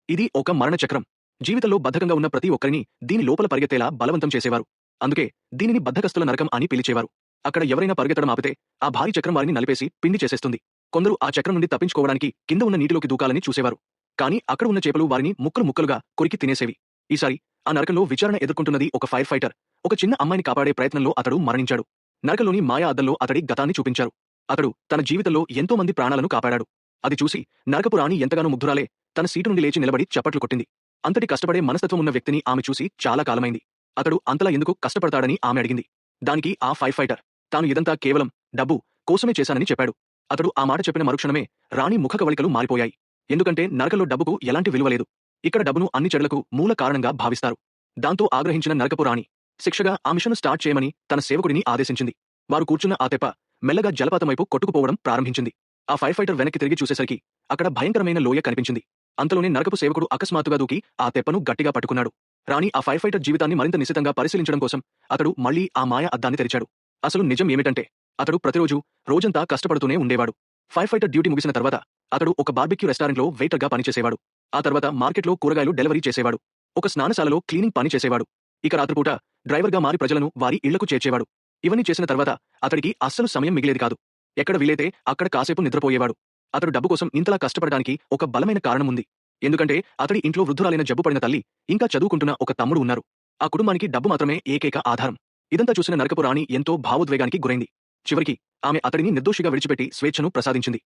ఇది ఒక మరణ చక్రం. జీవితంలో బద్ధకంగా ఉన్న ప్రతి ఒక్కరిని దీని లోపల పరిగెత్తేలా బలవంతం చేసేవారు. అందుకే దీనిని బద్ధకస్తుల నరకం అని పిలిచేవారు. అక్కడ ఎవరైనా పరిగెత్తడం ఆపితే ఆ భారీ చక్రం వారిని నలిపేసి పిండి చేసేస్తుంది. కొందరు ఆ చక్రం నుండి తప్పించుకోవడానికి కింద ఉన్న నీటిలోకి దూకాలని చూసేవారు. కానీ అక్కడ ఉన్న చేపలు వారిని ముక్కలు ముక్కలుగా కొరికి తినేసేవి. ఈసారి ఆ నరకంలో విచారణ ఎదుర్కొంటున్నది ఒక ఫైర్ ఫైటర్. ఒక చిన్న అమ్మాయిని కాపాడే ప్రయత్నంలో అతడు మరణించాడు. నరకంలోని మాయా అద్దంలో అతడి గతాన్ని చూపించారు. అతడు తన జీవితంలో ఎంతో మంది ప్రాణాలను కాపాడాడు. అది చూసి నరకపు రాణి ఎంతగానో ముగ్ధురాలే తన సీటు నుండి లేచి నిలబడి చప్పట్లు కొట్టింది. అంతటి కష్టపడే మనస్తత్వం ఉన్న వ్యక్తిని ఆమె చూసి చాలా కాలమైంది. అతడు అంతలా ఎందుకు కష్టపడతాడని ఆమె అడిగింది. దానికి ఆ ఫైర్ ఫైటర్ తాను ఇదంతా కేవలం డబ్బు కోసమే చేశానని చెప్పాడు. అతడు ఆ మాట చెప్పిన మరుక్షణమే రాణి ముఖ కవళికలు మారిపోయాయి. ఎందుకంటే నరకంలో డబ్బుకు ఎలాంటి విలువ లేదు. ఇక్కడ డబ్బును అన్ని చెడులకు మూల కారణంగా భావిస్తారు. దాంతో ఆగ్రహించిన నరకపు రాణి శిక్షగా ఆ మిషన్ను స్టార్ట్ చేయమని తన సేవకుడిని ఆదేశించింది. వారు కూర్చున్న ఆ తెప్ప మెల్లగా జలపాతం వైపు కొట్టుకుపోవడం ప్రారంభించింది. ఆ ఫైర్ ఫైటర్ వెనక్కి తిరిగి చూసేసరికి అక్కడ భయంకరమైన లోయ కనిపించింది. అంతలోనే నరకపు సేవకుడు అకస్మాత్తుగా దూకి ఆ తెప్పను గట్టిగా పట్టుకున్నాడు. రాణి ఆ ఫైర్ ఫైటర్ జీవితాన్ని మరింత నిశితంగా పరిశీలించడం కోసం అతడు మళ్లీ ఆ మాయ అద్దాన్ని తెరిచాడు. అసలు నిజం ఏమిటంటే అతడు ప్రతిరోజు రోజంతా కష్టపడుతూనే ఉండేవాడు. ఫైర్ ఫైటర్ డ్యూటీ ముగిసిన తర్వాత అతడు ఒక బార్బెక్యూ రెస్టారెంట్లో వెయిటర్గా పనిచేసేవాడు. ఆ తర్వాత మార్కెట్లో కూరగాయలు డెలివరీ చేసేవాడు. ఒక స్నానశాలలో క్లీనింగ్ పని చేసేవాడు. ఇక రాత్రిపూట డ్రైవర్గా మారి ప్రజలను వారి ఇళ్లకు చేర్చేవాడు. ఇవన్నీ చేసిన తర్వాత అతడికి అస్సలు సమయం మిగిలేది కాదు. ఎక్కడ వీలైతే అక్కడ కాసేపు నిద్రపోయేవాడు. అతడు డబ్బు కోసం ఇంతలా కష్టపడడానికి ఒక బలమైన కారణం ఉంది. ఎందుకంటే అతడి ఇంట్లో వృద్ధురాలైన జబ్బు పడిన తల్లి, ఇంకా చదువుకుంటున్న ఒక తమ్ముడు ఉన్నారు. ఆ కుటుంబానికి డబ్బు మాత్రమే ఏకైక ఆధారం. ఇదంతా చూసిన నరకపు రాణి ఎంతో భావోద్వేగానికి గురైంది. చివరికి ఆమె అతడిని నిర్దోషిగా విడిచిపెట్టి స్వేచ్ఛను ప్రసాదించింది.